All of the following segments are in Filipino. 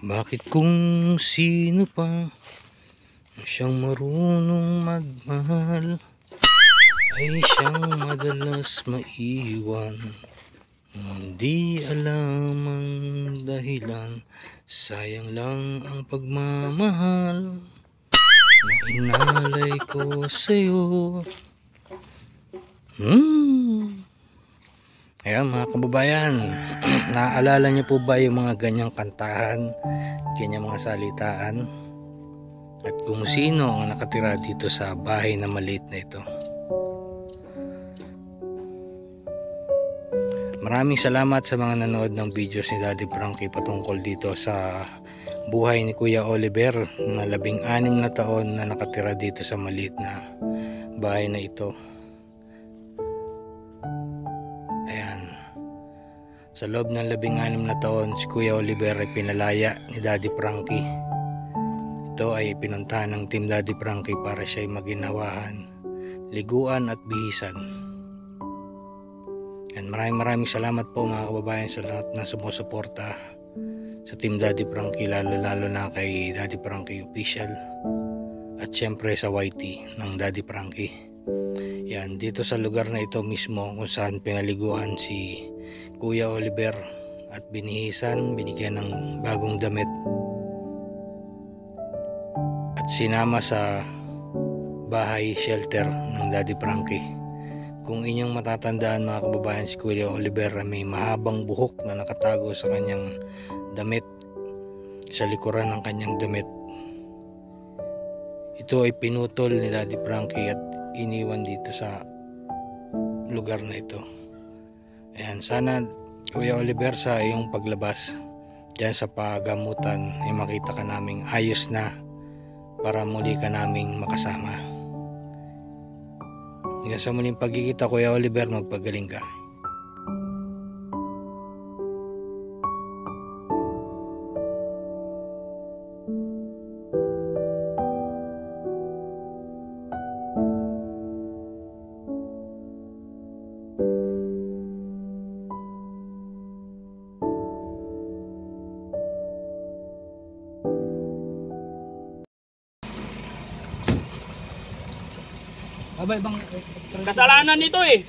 Bakit kung sino pa siyang marunong magmahal ay siyang madalas maiwan? Hindi alam ang dahilan, sayang lang ang pagmamahal na inalay ko sa'yo. Ayan mga kababayan, naaalala niyo po ba yung mga ganyang kantahan, ganyang mga salitaan? At kung sino ang nakatira dito sa bahay na maliit na ito? Maraming salamat sa mga nanood ng videos ni Daddy Frankie patungkol dito sa buhay ni Kuya Oliver na 16 na taon na nakatira dito sa maliit na bahay na ito. Ayan. Sa loob ng 16 na taon, si Kuya Oliver ay pinalaya ni Daddy Frankie. Ito ay pinuntahan ng Team Daddy Frankie para siya ay maginawahan, liguan at bihisan. And maraming salamat po mga kababayan sa lahat na sumusuporta sa Team Daddy Frankie, lalo na kay Daddy Frankie Official at syempre sa YT ng Daddy Frankie. Yan, dito sa lugar na ito mismo kung saan pinaliguan si Kuya Oliver at binihisan, binigyan ng bagong damit at sinama sa bahay shelter ng Daddy Frankie. Kung inyong matatandaan mga kababayan, si Kuya Oliver may mahabang buhok na nakatago sa kanyang damit, sa likuran ng kanyang damit. Ito ay pinutol ni Daddy Frankie at iniwan dito sa lugar na ito. Ayan, sana Kuya Oliver sa iyong paglabas dyan sa pagamutan ay makita ka naming ayos na para muli ka naming makasama. Hanggang sa muling pagkikita Kuya Oliver, magpagaling ka. Abay bang kasalanan nito eh.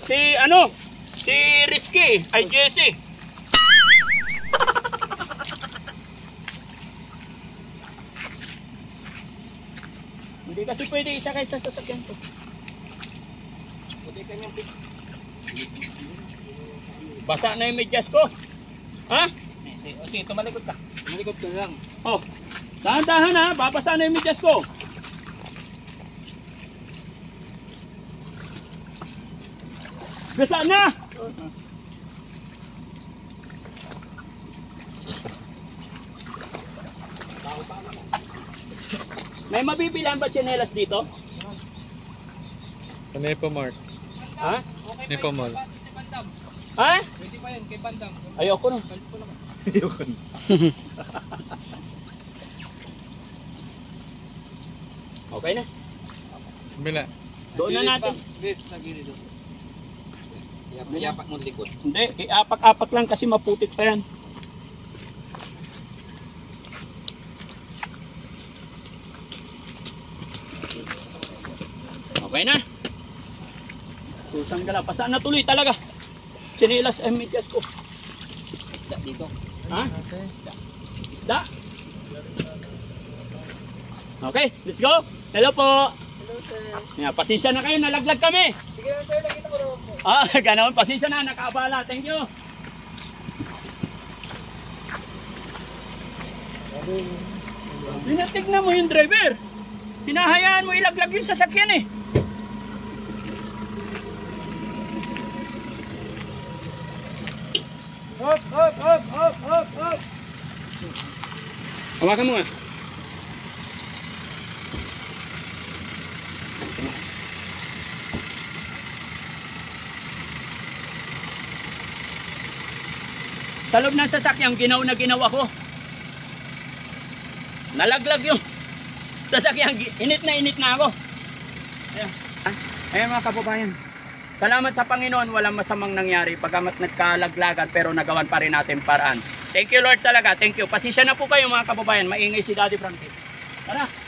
Si Rizky ay Jesse. Hindi kasi pwede isakay sa sasakyan to. Pwede kanyang basa na yung medyas ko. Ha? Sige, tumalikod ka. Tumalikod ka lang. Oh, dahan-dahan ha, babasa na yung medyas ko. Basa na! May mabibilan ba tsinelas dito? Sa Nepo Mart. Ha? Nepo Mall. Ha? Pwede pa yan, kay Bandam. Ayoko na. Ayoko na. Okay na. Bila. Doon na natin. Sa gilid doon. Yapak mo likod. Hindi, iapak-apak lang kasi maputik pa yan. Okay na. Susang gala. Pasaan na tuloy talaga. Sinilas ay medyas ko. Isda dito. Ha? Isda? Okay, let's go. Hello po. Hello sir. Yeah, pasensya na kayo, nalaglag kami. Sige lang sir, nakita ko naman po. Ganoon, pasensya na, nakaabala. Thank you. Tinatignan mo yung driver. Hinahayaan mo ilaglag yung sasakyan eh. Hop, hop, hop, hop, hop, hop. Hawakan mo nga. Sa loob ng sasakyan, ginawa ko. Nalaglag yung sasakyan, init na ako. Ayan mga kababayan. Salamat sa Panginoon, walang masamang nangyari. Pagamat nagkalaglagan pero nagawan pa rin natin paraan Thank you Lord talaga. Thank you. Pasensya na po kayo mga kababayan. Maingay si Daddy Frankie. Tara.